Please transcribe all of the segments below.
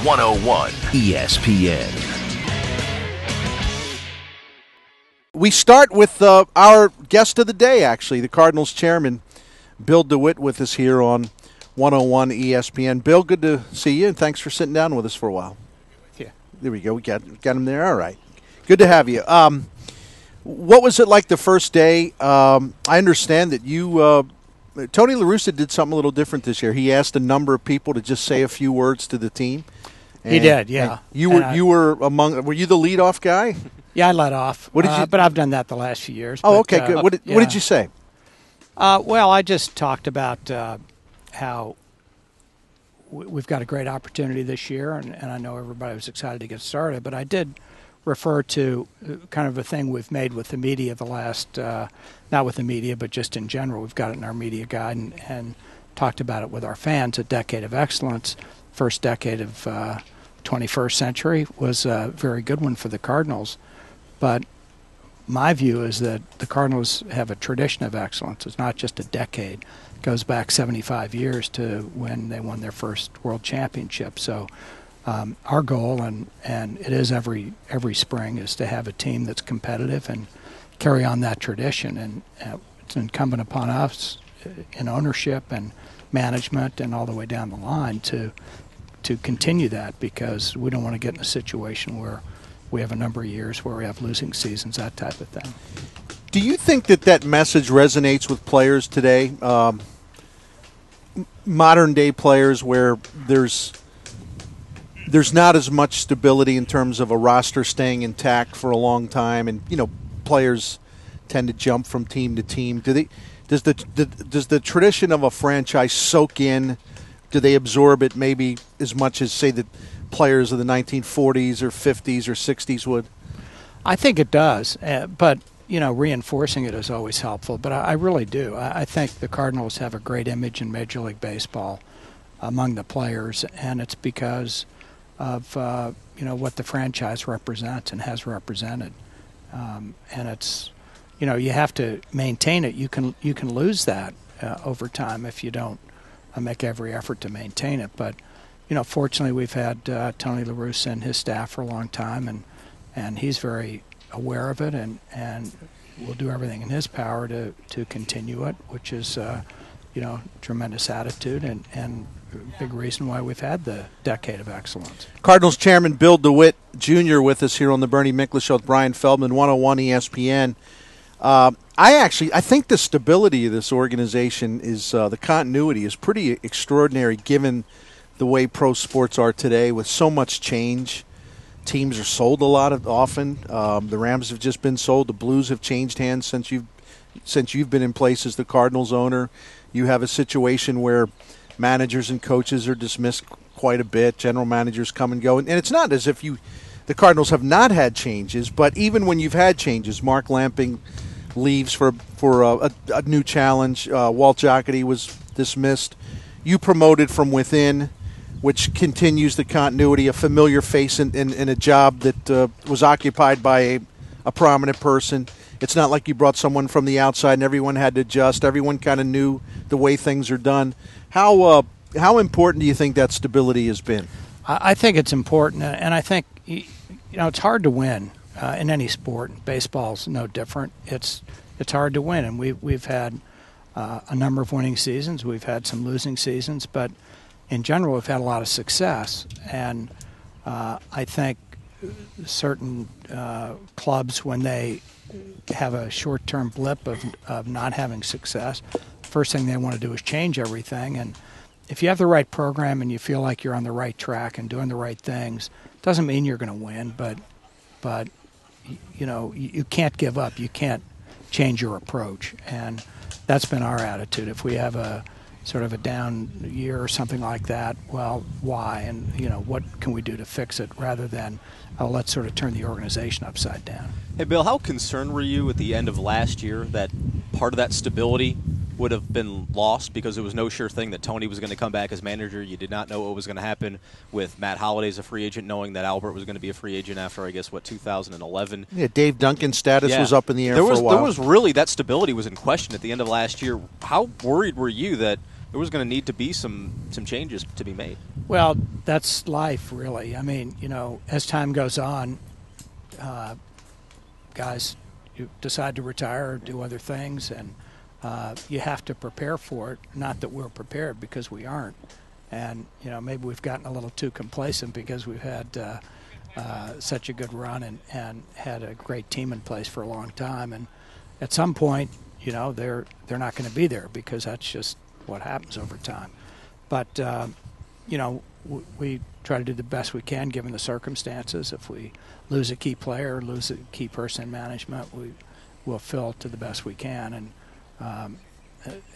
101 ESPN. We start with our guest of the day, actually, the Cardinals chairman, Bill DeWitt, with us here on 101 ESPN. Bill, good to see you, and thanks for sitting down with us for a while. Yeah. There we go. We got him there. All right. Good to have you. What was it like the first day? I understand that you Tony La Russa did something a little different this year. He asked a number of people to just say a few words to the team. He did, yeah. You were were you the leadoff guy? Yeah, I led off. What did you? But I've done that the last few years. Oh, but, okay, good. What did you say? Well, I just talked about how we've got a great opportunity this year, and I know everybody was excited to get started. But I did refer to kind of a thing we've made with the media the last, not with the media, but just in general. We've got it in our media guide and talked about it with our fans. A decade of excellence, first decade of 21st century was a very good one for the Cardinals. But my view is that the Cardinals have a tradition of excellence. It's not just a decade. It goes back 75 years to when they won their first world championship. So our goal, and it is every spring, is to have a team that's competitive and carry on that tradition. And it's incumbent upon us in ownership and management and all the way down the line to continue that, because we don't want to get in a situation where we have a number of years where we have losing seasons, that type of thing. Do you think that message resonates with players today, modern-day players, where there's not as much stability in terms of a roster staying intact for a long time, and players tend to jump from team to team? Does the tradition of a franchise soak in? Do they absorb it maybe as much as, say, the players of the 1940s or 50s or 60s would? I think it does, but reinforcing it is always helpful. But I really do. I think the Cardinals have a great image in Major League Baseball among the players, and it's because of what the franchise represents and has represented. And it's you have to maintain it. You can lose that over time if you don't make every effort to maintain it. But fortunately, we've had Tony La Russa and his staff for a long time, and he's very aware of it, and will do everything in his power to continue it, which is tremendous attitude and a big reason why we've had the decade of excellence. Cardinals Chairman Bill DeWitt Jr. with us here on the Bernie Miklasz Show with Brian Feldman, 101 ESPN. I think the stability of this organization is the continuity is pretty extraordinary given the way pro sports are today with so much change. Teams are sold often. The Rams have just been sold. The Blues have changed hands since you've been in place as the Cardinals owner. You have a situation where managers and coaches are dismissed quite a bit. General managers come and go, and it's not as if the Cardinals have not had changes. But even when you've had changes, Mark Lamping leaves for a new challenge. Walt Jocketty was dismissed. You promoted from within, which continues the continuity, a familiar face in a job that was occupied by a prominent person. It's not like you brought someone from the outside and everyone had to adjust. Everyone kind of knew the way things are done. How important do you think that stability has been? I think it's important, and I think it's hard to win in any sport. Baseball's no different. It's hard to win, and we've had a number of winning seasons. We've had some losing seasons, but in general, we've had a lot of success. And I think certain clubs, when they have a short-term blip of not having success, first thing they want to do is change everything. And if you have the right program and you feel like you're on the right track and doing the right things, doesn't mean you're going to win, but you can't give up. You can't change your approach, and that's been our attitude. If we have a sort of a down year or something like that, well, why? And what can we do to fix it, rather than let's sort of turn the organization upside down. Hey, Bill, how concerned were you at the end of last year that part of that stability would have been lost because it was no sure thing that Tony was going to come back as manager? You did not know what was going to happen with Matt Holliday as a free agent, knowing that Albert was going to be a free agent after, 2011. Yeah, Dave Duncan's status was up in the air for a while. There was really, that stability was in question at the end of last year. How worried were you that there was going to need to be some changes to be made. Well, that's life, really. I mean, as time goes on, guys you decide to retire or do other things, and you have to prepare for it. Not that we're prepared, because we aren't. And, maybe we've gotten a little too complacent because we've had such a good run and had a great team in place for a long time. And at some point, they're not going to be there, because that's just what happens over time. But, we try to do the best we can given the circumstances. If we lose a key player, lose a key person in management, we'll fill to the best we can. And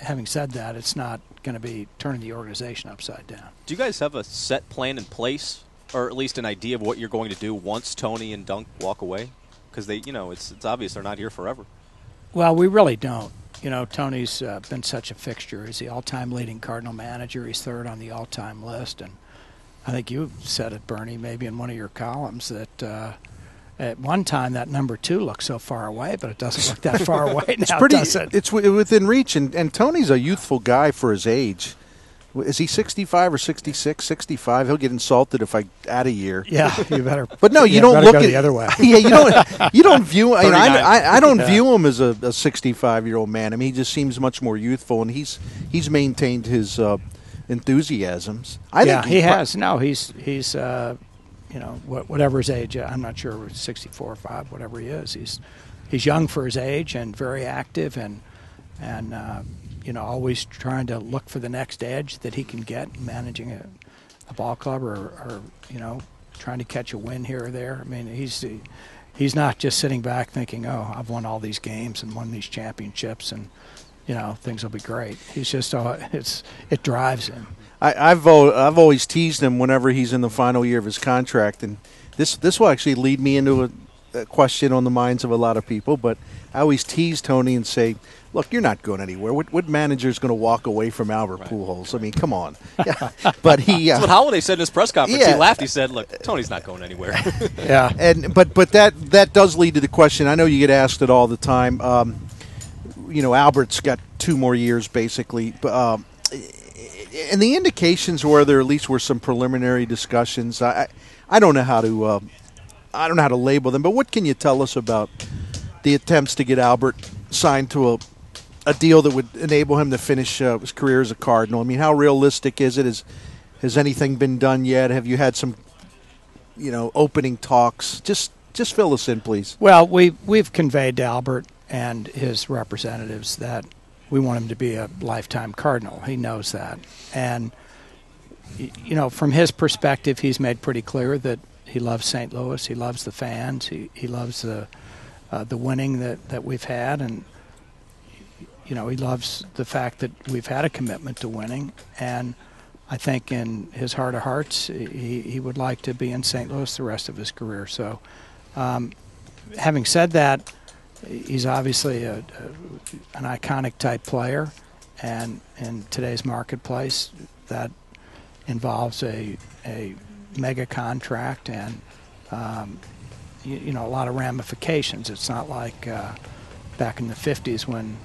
having said that, it's not going to be turning the organization upside down. Do you guys have a set plan in place, or at least an idea of what you're going to do once Tony and Dunk walk away? Because it's obvious they're not here forever. Well, we really don't. Tony's been such a fixture. He's the all-time leading Cardinal manager. He's third on the all-time list. And I think you said it, Bernie, maybe in one of your columns, that at one time that number 2 looked so far away, but it doesn't look that far away now, does it? It's within reach, and Tony's a youthful guy for his age. Is he 65 or 66? 65. He'll get insulted if I add a year. Yeah, you better. But no, you don't look at the other way. Yeah, you don't view. I don't view him as a 65-year-old man. I mean, he just seems much more youthful, and he's maintained his enthusiasms. I think he has. No, he's whatever his age. I'm not sure, 64 or 5, whatever he is. He's young for his age and very active, and always trying to look for the next edge that he can get, managing a ball club or trying to catch a win here or there. I mean, he's not just sitting back thinking, oh, I've won all these games and won these championships and, things will be great. He's just, it drives him. I've always teased him whenever he's in the final year of his contract, and this will actually lead me into a question on the minds of a lot of people, but I always tease Tony and say, look, you're not going anywhere. What manager is going to walk away from Albert Pujols? I mean, come on. Yeah. But that's what Holiday said in his press conference. Yeah. He laughed. He said, look, Tony's not going anywhere. Yeah. But that does lead to the question. I know you get asked it all the time. Albert's got 2 more years, basically. And the indications were there at least were some preliminary discussions. I don't know how to label them, but what can you tell us about the attempts to get Albert signed to a deal that would enable him to finish his career as a Cardinal? I mean, how realistic is it? Has anything been done yet? Have you had some, opening talks? Just fill us in, please. Well, we've conveyed to Albert and his representatives that we want him to be a lifetime Cardinal. He knows that. And, from his perspective, he's made pretty clear that he loves St. Louis. He loves the fans. He loves the winning that we've had. And, he loves the fact that we've had a commitment to winning. And I think in his heart of hearts, he would like to be in St. Louis the rest of his career. So having said that, he's obviously an iconic type player, and in today's marketplace, that involves a mega contract and a lot of ramifications. It's not like back in the 50s when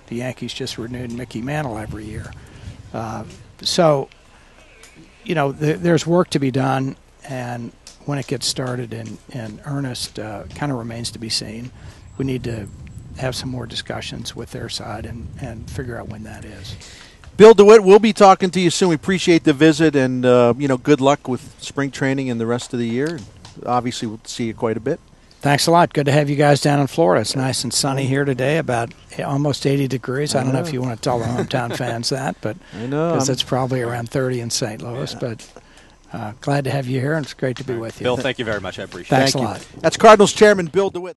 the Yankees just renewed Mickey Mantle every year. There's work to be done, and when it gets started in earnest, kind of remains to be seen. We need to have some more discussions with their side and figure out when that is. Bill DeWitt, we'll be talking to you soon. We appreciate the visit, and good luck with spring training and the rest of the year. Obviously, we'll see you quite a bit. Thanks a lot. Good to have you guys down in Florida. It's nice and sunny here today, about almost 80 degrees. I don't know if you want to tell the hometown fans that, but I know because it's probably around 30 in St. Louis. Yeah. But glad to have you here, and it's great to be with you. Bill, thank you very much. I appreciate it. Thanks a lot. That's Cardinals Chairman Bill DeWitt.